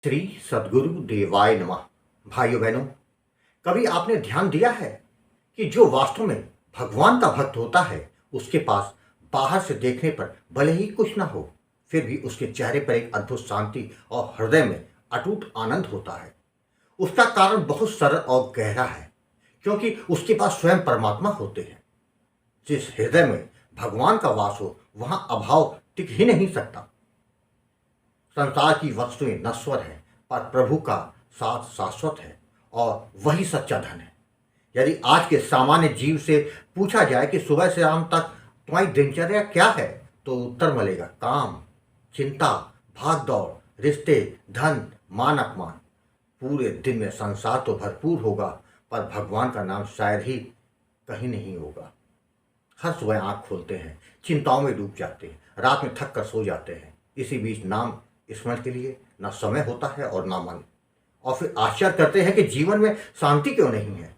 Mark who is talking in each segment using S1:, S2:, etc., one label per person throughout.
S1: श्री सद्गुरु देवाय नमः। भाइयों बहनों, कभी आपने ध्यान दिया है कि जो वास्तव में भगवान का भक्त होता है उसके पास बाहर से देखने पर भले ही कुछ ना हो, फिर भी उसके चेहरे पर एक अद्भुत शांति और हृदय में अटूट आनंद होता है। उसका कारण बहुत सरल और गहरा है, क्योंकि उसके पास स्वयं परमात्मा होते हैं। जिस हृदय में भगवान का वास हो वहां अभाव टिक ही नहीं सकता। संसार की वस्तुएं नश्वर हैं, पर प्रभु का साथ शाश्वत है और वही सच्चा धन है। यदि आज के सामान्य जीव से पूछा जाए कि सुबह से शाम तक तुम्हारी दिनचर्या क्या है, तो उत्तर मिलेगा काम, चिंता, भाग दौड़, रिश्ते, धन, मान अपमान। पूरे दिन में संसार तो भरपूर होगा, पर भगवान का नाम शायद ही कहीं नहीं होगा। हर सुबह आंख खोलते हैं, चिंताओं में डूब जाते हैं, रात में थक कर सो जाते हैं। इसी बीच नाम स्मरण के लिए ना समय होता है और ना मन। और फिर आश्चर्य करते हैं कि जीवन में शांति क्यों नहीं है।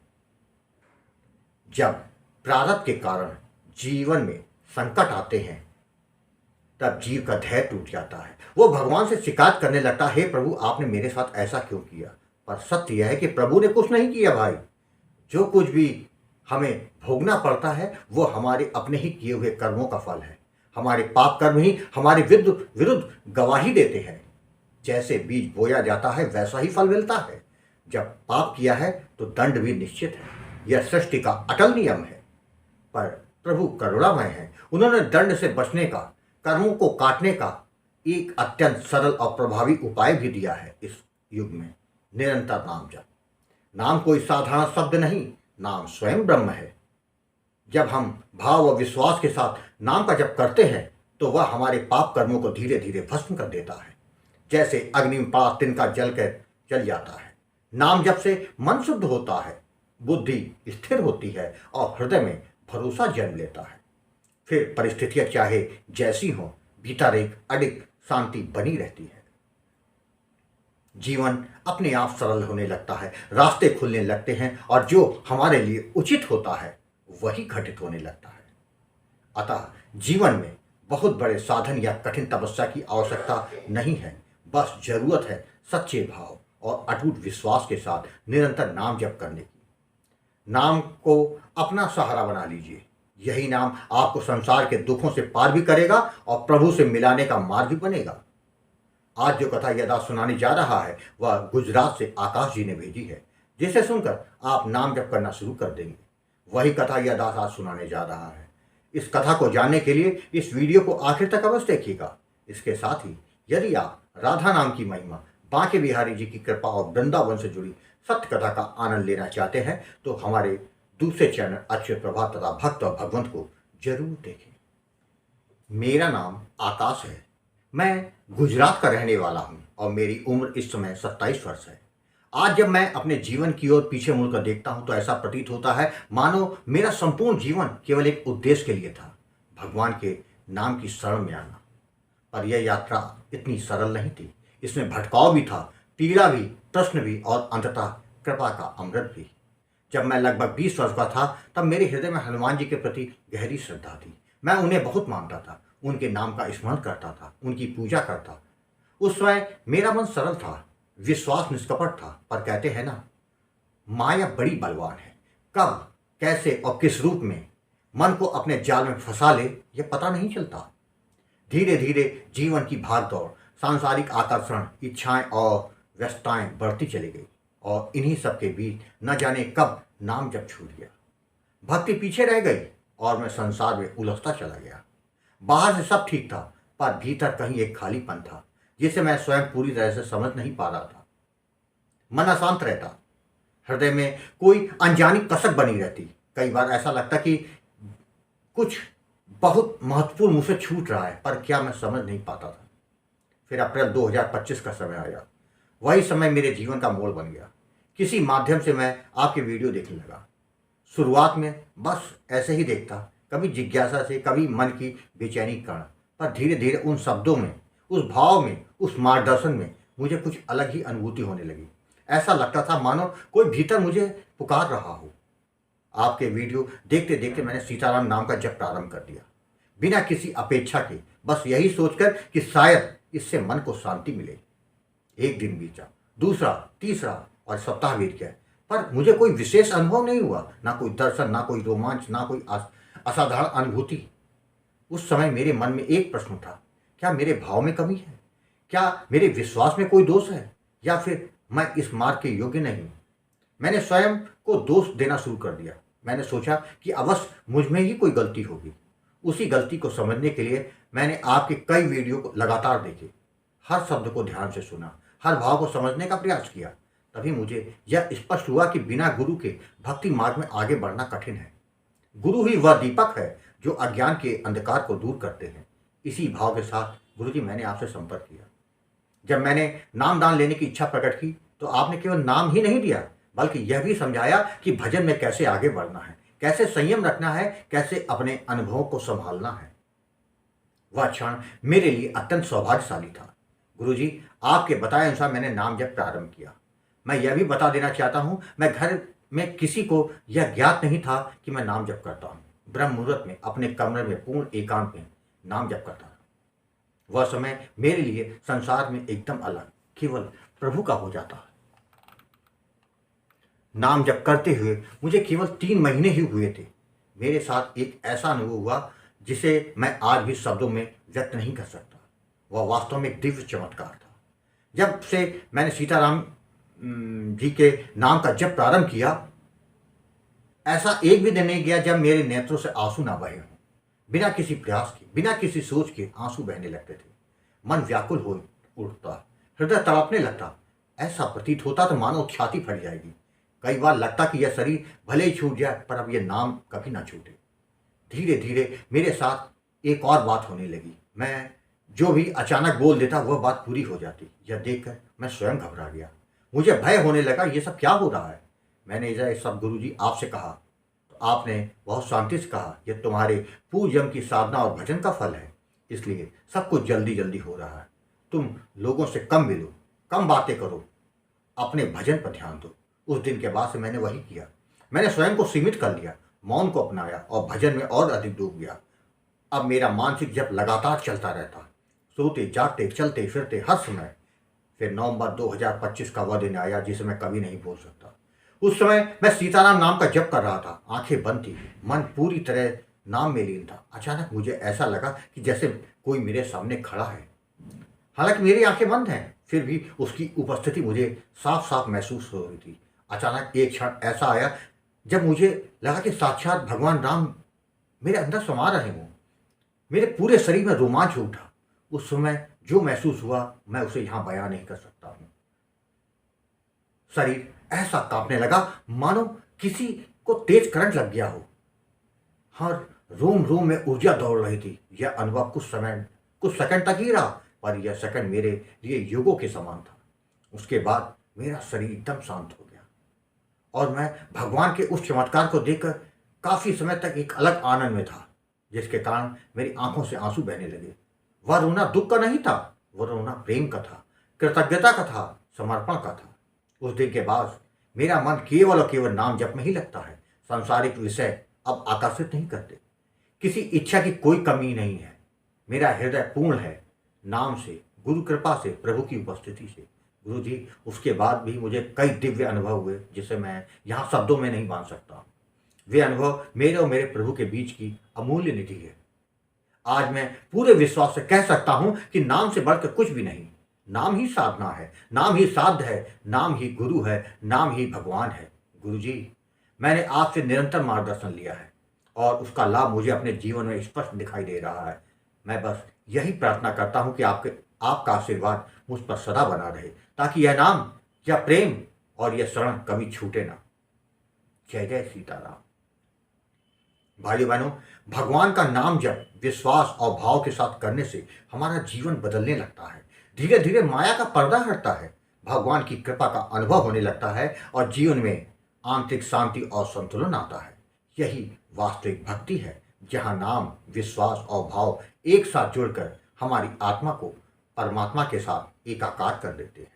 S1: जब प्रारब्ध के कारण जीवन में संकट आते हैं, तब जीव का धैर्य टूट जाता है। वो भगवान से शिकायत करने लगता है, हे प्रभु, आपने मेरे साथ ऐसा क्यों किया। पर सत्य यह है कि प्रभु ने कुछ नहीं किया भाई। जो कुछ भी हमें भोगना पड़ता है वो हमारे अपने ही किए हुए कर्मों का फल है। हमारे पाप कर्म ही हमारे विरुद्ध विरुद्ध गवाही देते हैं। जैसे बीज बोया जाता है वैसा ही फल मिलता है। जब पाप किया है तो दंड भी निश्चित है। यह सृष्टि का अटल नियम है। पर प्रभु करुणामय हैं। उन्होंने दंड से बचने का, कर्मों को काटने का एक अत्यंत सरल और प्रभावी उपाय भी दिया है इस युग में। निरंतर नाम जप। नाम कोई साधारण शब्द नहीं, नाम स्वयं ब्रह्म है। जब हम भाव और विश्वास के साथ नाम का जप करते हैं तो वह हमारे पाप कर्मों को धीरे धीरे भस्म कर देता है। जैसे अग्नि में पड़ा तिनका जल कर जल जाता है। नाम जप से मन शुद्ध होता है, बुद्धि स्थिर होती है और हृदय में भरोसा जन्म लेता है। फिर परिस्थितियां चाहे जैसी हों, भीतर एक अडिग शांति बनी रहती है। जीवन अपने आप सरल होने लगता है, रास्ते खुलने लगते हैं और जो हमारे लिए उचित होता है वही घटित होने लगता है। अतः जीवन में बहुत बड़े साधन या कठिन तपस्या की आवश्यकता नहीं है। बस जरूरत है सच्चे भाव और अटूट विश्वास के साथ निरंतर नाम जप करने की। नाम को अपना सहारा बना लीजिए। यही नाम आपको संसार के दुखों से पार भी करेगा और प्रभु से मिलाने का मार्ग भी बनेगा। आज जो कथा यदा सुनाने जा रहा है वह गुजरात से आकाश जी ने भेजी है, जिसे सुनकर आप नाम जप करना शुरू कर देंगे। वही कथा यदा आज सुनाने जा रहा है। इस कथा को जानने के लिए इस वीडियो को आखिर तक अवश्य देखिएगा। इसके साथ ही यदि आप राधा नाम की महिमा, बांके बिहारी जी की कृपा और वृंदावन से जुड़ी सत्य कथा का आनंद लेना चाहते हैं तो हमारे दूसरे चैनल अक्षय प्रभा तथा भक्त और भगवंत को जरूर देखें। मेरा नाम आकाश है। मैं गुजरात का रहने वाला हूँ और मेरी उम्र इस समय 27 वर्ष है। आज जब मैं अपने जीवन की ओर पीछे मुड़कर देखता हूँ तो ऐसा प्रतीत होता है मानो मेरा संपूर्ण जीवन केवल एक उद्देश्य के लिए था, भगवान के नाम की शरण में आना। पर यह यात्रा इतनी सरल नहीं थी। इसमें भटकाव भी था, पीड़ा भी, प्रश्न भी और अंततः कृपा का अमृत भी। जब मैं लगभग 20 वर्ष का था तब मेरे हृदय में हनुमान जी के प्रति गहरी श्रद्धा थी। मैं उन्हें बहुत मानता था, उनके नाम का स्मरण करता था, उनकी पूजा करता। उस समय मेरा मन सरल था, विश्वास निष्कपट था। पर कहते हैं ना, माया बड़ी बलवान है। कब, कैसे और किस रूप में मन को अपने जाल में फंसा ले यह पता नहीं चलता। धीरे धीरे जीवन की भाग दौड़, सांसारिक आकर्षण, इच्छाएं और व्यस्तताएं बढ़ती चली गई और इन्हीं सब के बीच न जाने कब नाम जब छूट गया। भक्ति पीछे रह गई और मैं संसार में उलझता चला गया। बाहर से सब ठीक था, पर भीतर कहीं एक खालीपन था जिसे मैं स्वयं पूरी तरह से समझ नहीं पा रहा था। मन अशांत रहता, हृदय में कोई अनजानी कसक बनी रहती। कई बार ऐसा लगता कि कुछ बहुत महत्वपूर्ण मुझसे छूट रहा है, पर क्या मैं समझ नहीं पाता था। फिर अप्रैल 2025 का समय आया। वही समय मेरे जीवन का मोड़ बन गया। किसी माध्यम से मैं आपके वीडियो देखने लगा। शुरुआत में बस ऐसे ही देखता, कभी जिज्ञासा से, कभी मन की बेचैनी के कारण। पर धीरे धीरे उन शब्दों में, उस भाव में, उस मार्गदर्शन में मुझे कुछ अलग ही अनुभूति होने लगी। ऐसा लगता था मानो कोई भीतर मुझे पुकार रहा हो। आपके वीडियो देखते देखते मैंने सीताराम नाम का जप प्रारंभ कर दिया, बिना किसी अपेक्षा के, बस यही सोचकर कि शायद इससे मन को शांति मिले। एक दिन बीता, दूसरा, तीसरा और सप्ताह बीत गया, पर मुझे कोई विशेष अनुभव नहीं हुआ, ना कोई दर्शन, ना कोई रोमांच, ना कोई असाधारण अनुभूति। उस समय मेरे मन में एक प्रश्न था, क्या मेरे भाव में कमी है? क्या मेरे विश्वास में कोई दोष है? या फिर मैं इस मार्ग के योग्य नहीं? मैंने स्वयं को दोष देना शुरू कर दिया। मैंने सोचा कि अवश्य मुझ में ही कोई गलती होगी। उसी गलती को समझने के लिए मैंने आपके कई वीडियो को लगातार देखे, हर शब्द को ध्यान से सुना, हर भाव को समझने का प्रयास किया। तभी मुझे यह स्पष्ट हुआ कि बिना गुरु के भक्ति मार्ग में आगे बढ़ना कठिन है। गुरु ही वह दीपक है जो अज्ञान के अंधकार को दूर करते हैं। इसी भाव के साथ गुरुजी मैंने आपसे संपर्क किया। जब मैंने नाम दान लेने की इच्छा प्रकट की तो आपने केवल नाम ही नहीं दिया, बल्कि यह भी समझाया कि भजन में कैसे आगे बढ़ना है, कैसे संयम रखना है, कैसे अपने अनुभवों को संभालना है। वह क्षण मेरे लिए अत्यंत सौभाग्यशाली था। गुरुजी, आपके बताए अनुसार मैंने नाम जप प्रारंभ किया। मैं यह भी बता देना चाहता हूँ, मैं घर में किसी को यह ज्ञात नहीं था कि मैं नाम जप करता हूँ। ब्रह्म मुहूर्त में अपने कमरे में पूर्ण एकांत में नाम जप करता था। वह समय मेरे लिए संसार में एकदम अलग, केवल प्रभु का हो जाता है। नाम जप करते हुए मुझे केवल 3 महीने ही हुए थे। मेरे साथ एक ऐसा अनुभव हुआ जिसे मैं आज भी शब्दों में व्यक्त नहीं कर सकता। वह वास्तव में एक दिव्य चमत्कार था। जब से मैंने सीताराम जी के नाम का जप प्रारंभ किया, ऐसा एक भी दिन नहीं गया जब मेरे नेत्रों से आंसू ना बहे हों। बिना किसी प्रयास के, बिना किसी सोच के आंसू बहने लगते थे। मन व्याकुल हो उठता, हृदय तड़पने लगता। ऐसा प्रतीत होता तो मानो छाती फट जाएगी। कई बार लगता कि यह शरीर भले ही छूट जाए, पर अब यह नाम कभी ना छूटे। धीरे धीरे मेरे साथ एक और बात होने लगी। मैं जो भी अचानक बोल देता वह बात पूरी हो जाती। यह देखकर मैं स्वयं घबरा गया। मुझे भय होने लगा, ये सब क्या हो रहा है। मैंने जब सब गुरुजी आपसे कहा तो आपने बहुत शांति से कहा, यह तुम्हारे पूर्व जन्म की साधना और भजन का फल है, इसलिए सब कुछ जल्दी जल्दी हो रहा है। तुम लोगों से कम मिलो, कम बातें करो, अपने भजन पर ध्यान दो। उस दिन के बाद से मैंने वही किया। मैंने स्वयं को सीमित कर लिया, मौन को अपनाया और भजन में और अधिक डूब गया। अब मेरा मानसिक जप लगातार चलता रहता, सोते जागते चलते फिरते हर समय। फिर नवंबर 2025 का वह दिन आया जिसे मैं कभी नहीं भूल सकता। उस समय मैं सीताराम नाम का जप कर रहा था, आंखें बंद थी, मन पूरी तरह नाम में लीन था। अचानक मुझे ऐसा लगा कि जैसे कोई मेरे सामने खड़ा है। हालांकि मेरी आंखें बंद हैं, फिर भी उसकी उपस्थिति मुझे साफ साफ महसूस हो रही थी। अचानक एक क्षण ऐसा आया जब मुझे लगा कि साक्षात भगवान राम मेरे अंदर समा रहे हों। मेरे पूरे शरीर में रोमांच उठा। उस समय जो महसूस हुआ मैं उसे यहाँ बयां नहीं कर सकता हूँ। शरीर ऐसा कांपने लगा मानो किसी को तेज करंट लग गया हो। हर रोम रोम में ऊर्जा दौड़ रही थी। यह अनुभव कुछ सेकंड तक ही रहा, पर यह सेकंड मेरे लिए युगों के समान था। उसके बाद मेरा शरीर एकदम शांत हो गया और मैं भगवान के उस चमत्कार को देखकर काफी समय तक एक अलग आनंद में था, जिसके कारण मेरी आंखों से आंसू बहने लगे। वह रोना दुख का नहीं था, वह रोना प्रेम का था, कृतज्ञता का था, समर्पण का था। उस दिन के बाद मेरा मन केवल और केवल नाम जप में ही लगता है। सांसारिक विषय अब आकर्षित नहीं करते, किसी इच्छा की कोई कमी नहीं है। मेरा हृदय पूर्ण है नाम से, गुरु कृपा से, प्रभु की उपस्थिति से। गुरु जी, उसके बाद भी मुझे कई दिव्य अनुभव हुए जिसे मैं यहाँ शब्दों में नहीं बांध सकता। वे अनुभव मेरे और मेरे प्रभु के बीच की अमूल्य निधि है। आज मैं पूरे विश्वास से कह सकता हूं कि नाम से बढ़कर कुछ भी नहीं। नाम ही साधना है, नाम ही साध्य है, नाम ही गुरु है, नाम ही भगवान है। गुरु जी, मैंने आपसे निरंतर मार्गदर्शन लिया है और उसका लाभ मुझे अपने जीवन में स्पष्ट दिखाई दे रहा है। मैं बस यही प्रार्थना करता हूं कि आपका आशीर्वाद मुझ पर सदा बना रहे, ताकि यह नाम, यह प्रेम और यह शरण कभी छूटे ना। जय जय सीताराम। भाइयों बहनों, भगवान का नाम जप विश्वास और भाव के साथ करने से हमारा जीवन बदलने लगता है। धीरे धीरे माया का पर्दा हटता है, भगवान की कृपा का अनुभव होने लगता है और जीवन में आंतरिक शांति और संतुलन आता है। यही वास्तविक भक्ति है, जहाँ नाम, विश्वास और भाव एक साथ जुड़कर हमारी आत्मा को परमात्मा के साथ एकाकार कर देते हैं।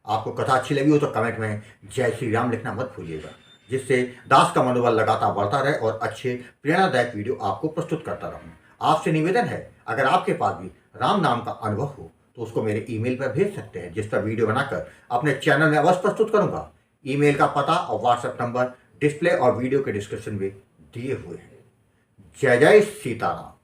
S1: आपको कथा अच्छी लगी हो तो कमेंट में जय श्री राम लिखना मत भूलिएगा, जिससे दास का मनोबल लगातार बढ़ता रहे और अच्छे प्रेरणादायक वीडियो आपको प्रस्तुत करता रहूं। आपसे निवेदन है, अगर आपके पास भी राम नाम का अनुभव हो तो उसको मेरे ईमेल पर भेज सकते हैं, जिस पर वीडियो बनाकर अपने चैनल में अवश्य प्रस्तुत करूंगा। ईमेल का पता और व्हाट्सएप नंबर डिस्प्ले और वीडियो के डिस्क्रिप्शन में दिए हुए हैं। जय जय सीताराम।